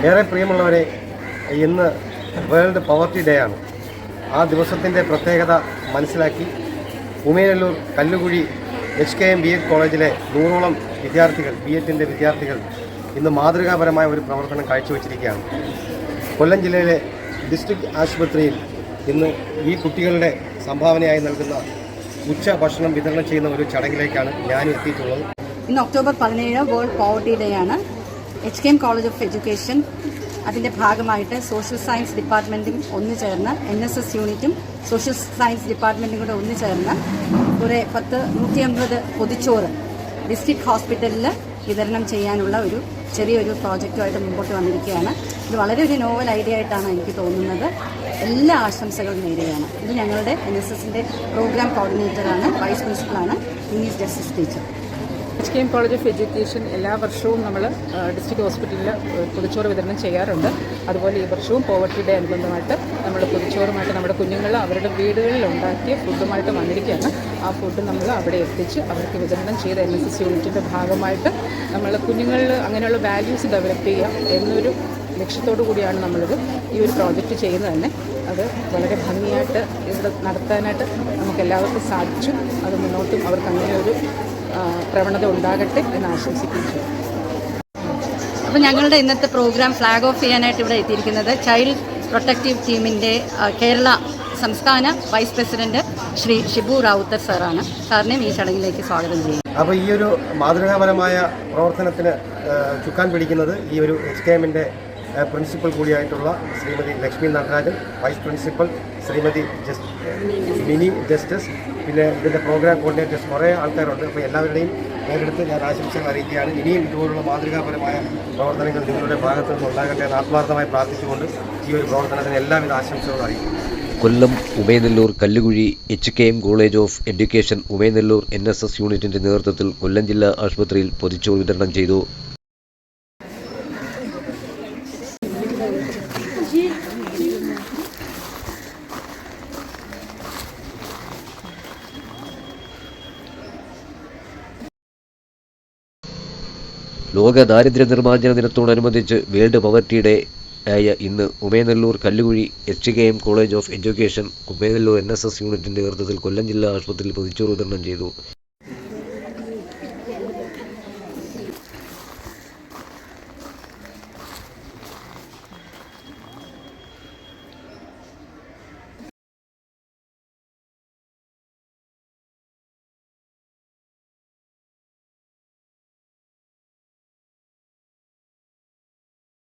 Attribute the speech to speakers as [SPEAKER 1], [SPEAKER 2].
[SPEAKER 1] ഏറെ പ്രിയമുള്ളവരെ, ഇന്ന് വേൾഡ് പവർട്ടി ഡേ ആണ്. ആ ദിവസത്തിൻ്റെ പ്രത്യേകത മനസ്സിലാക്കി ഉമേനല്ലൂർ കല്ലുകുഴി HKM BEd കോളേജിലെ 100ഓളം വിദ്യാർത്ഥികൾ, BEdൻ്റെ വിദ്യാർത്ഥികൾ ഇന്ന് മാതൃകാപരമായ ഒരു പ്രവർത്തനം കാഴ്ചവെച്ചിരിക്കുകയാണ്. കൊല്ലം ജില്ലയിലെ ഡിസ്ട്രിക്ട് ആശുപത്രിയിൽ ഇന്ന് ഈ കുട്ടികളുടെ സംഭാവനയായി നൽകുന്ന ഉച്ച ഭക്ഷണം വിതരണം ചെയ്യുന്ന ഒരു ചടങ്ങിലേക്കാണ് ഞാൻ എത്തിയിട്ടുള്ളത്.
[SPEAKER 2] ഇന്ന് ഒക്ടോബർ 17 വേൾഡ് പവർട്ടി ഡേ ആണ്. HKM കോളേജ് ഓഫ് എഡ്യൂക്കേഷൻ അതിൻ്റെ ഭാഗമായിട്ട് സോഷ്യൽ സയൻസ് ഡിപ്പാർട്ട്മെൻറ്റും ഒന്നു ചേർന്ന് NSS യൂണിറ്റും സോഷ്യൽ സയൻസ് ഡിപ്പാർട്ട്മെൻറ്റും കൂടെ ഒന്നു ചേർന്ന് കുറേ 150 പൊതിച്ചോറ് ഡിസ്ട്രിക്ട് ഹോസ്പിറ്റലിൽ വിതരണം ചെയ്യാനുള്ള ഒരു ചെറിയൊരു പ്രോജക്റ്റുമായിട്ട് മുമ്പോട്ട് വന്നിരിക്കുകയാണ്. ഇത് വളരെ ഒരു നോവൽ ഐഡിയ ആയിട്ടാണ് എനിക്ക് തോന്നുന്നത്. എല്ലാ ആശംസകളും നേരുകയാണ്. ഇത് ഞങ്ങളുടെ NSSൻ്റെ പ്രോഗ്രാം കോർഡിനേറ്ററാണ്, വൈസ് പ്രിൻസിപ്പളാണ്, English Justice teacher.
[SPEAKER 3] HKM college of education എല്ലാ വർഷവും നമ്മൾ ഡിസ്ട്രിക്ട് ഹോസ്പിറ്റലിൽ പൊതിച്ചോറ് വിതരണം ചെയ്യാറുണ്ട്. അതുപോലെ ഈ വർഷവും പോവർട്ടി ഡേ അനുബന്ധമായിട്ട് നമ്മൾ പൊതിച്ചോറുമായിട്ട് നമ്മുടെ കുഞ്ഞുങ്ങൾ അവരുടെ വീടുകളിൽ ഉണ്ടാക്കിയ ഫുഡുമായിട്ട് വന്നിരിക്കുകയാണ്. ആ ഫുഡ് നമ്മൾ അവിടെ എത്തിച്ച് അവർക്ക് വിതരണം ചെയ്ത NSS യൂണിറ്റിൻ്റെ ഭാഗമായിട്ട് നമ്മൾ കുഞ്ഞുങ്ങളിൽ അങ്ങനെയുള്ള വാല്യൂസ് ഡെവലപ്പ് ചെയ്യുക എന്നൊരു ലക്ഷ്യത്തോടു കൂടിയാണ് നമ്മളിത് ഈ ഒരു പ്രോജക്റ്റ് ചെയ്യുന്നത് തന്നെ. അത് വളരെ ഭംഗിയായിട്ട് ഇവിടെ നടത്താനായിട്ട് നമുക്ക് എല്ലാവർക്കും സാധിച്ചു. അത് മുന്നോട്ടും അവർക്ക് അങ്ങനെ ഒരു പ്രവണത ഉണ്ടാകട്ടെ എന്ന് ആശംസിക്കുന്നു.
[SPEAKER 2] അപ്പോൾ ഞങ്ങളുടെ ഇന്നത്തെ പ്രോഗ്രാം ഫ്ലാഗ് ഓഫ് ചെയ്യാനായിട്ട് ഇവിടെ എത്തിയിരിക്കുന്നത് ചൈൽഡ് പ്രൊട്ടക്റ്റീവ് ടീമിൻ്റെ കേരള സംസ്ഥാന വൈസ് പ്രസിഡന്റ് ശ്രീ ഷിബു റാവുത്തർ സാറാണ്. സാറിനെയും ഈ ചടങ്ങിലേക്ക് സ്വാഗതം ചെയ്യുന്നു.
[SPEAKER 1] അപ്പോൾ ഈ ഒരു മാതൃകാപരമായ പ്രവർത്തനത്തിന് ചുക്കാൻ പിടിക്കുന്നത് ഈ ഒരു HKMൻ്റെ പ്രിൻസിപ്പൽ കൂടിയായിട്ടുള്ള Shrimati Lakshmi Natarajan, vice principal Shrimati Mini Justice, പിന്നെ ഇതിൻ്റെ പ്രോഗ്രാം കോർഡിനേറ്റേഴ്സ്, കുറേ ആൾക്കാരുണ്ട്. അപ്പോൾ എല്ലാവരുടെയും പേരെടുത്ത് ഞാൻ ആശംസകൾ അറിയിക്കുകയാണ്. ഇനിയും ഇതുപോലുള്ള മാതൃകാപരമായ പ്രവർത്തനങ്ങൾ നിങ്ങളുടെ ഭാഗത്തു നിന്ന് ഉണ്ടാകട്ടെ എന്ന് ആത്മാർത്ഥമായി പ്രാർത്ഥിച്ചുകൊണ്ട് ഈ ഒരു പ്രവർത്തനത്തിന് എല്ലാവിധ ആശംസകളും അറിയിക്കുന്നു.
[SPEAKER 4] Kollam Umenallur Kallukuzhi HKM college of education Umenallur NSS യൂണിറ്റിൻ്റെ നേതൃത്വത്തിൽ കൊല്ലം ജില്ലാ ആശുപത്രിയിൽ പൊതിച്ചോറ് വിതരണം ചെയ്തു. ലോക ദാരിദ്ര്യ നിർമ്മാർജ്ജന ദിനത്തോടനുബന്ധിച്ച് വേൾഡ് പവർട്ടി ഡേ ആയ ഇന്ന് Umenallur Kallukuzhi HKM college of education Umenallur NSS യൂണിറ്റിൻ്റെ നേതൃത്വത്തിൽ കൊല്ലം ജില്ലാ ആശുപത്രിയിൽ പൊതിച്ചോറ് വിതരണം ചെയ്തു.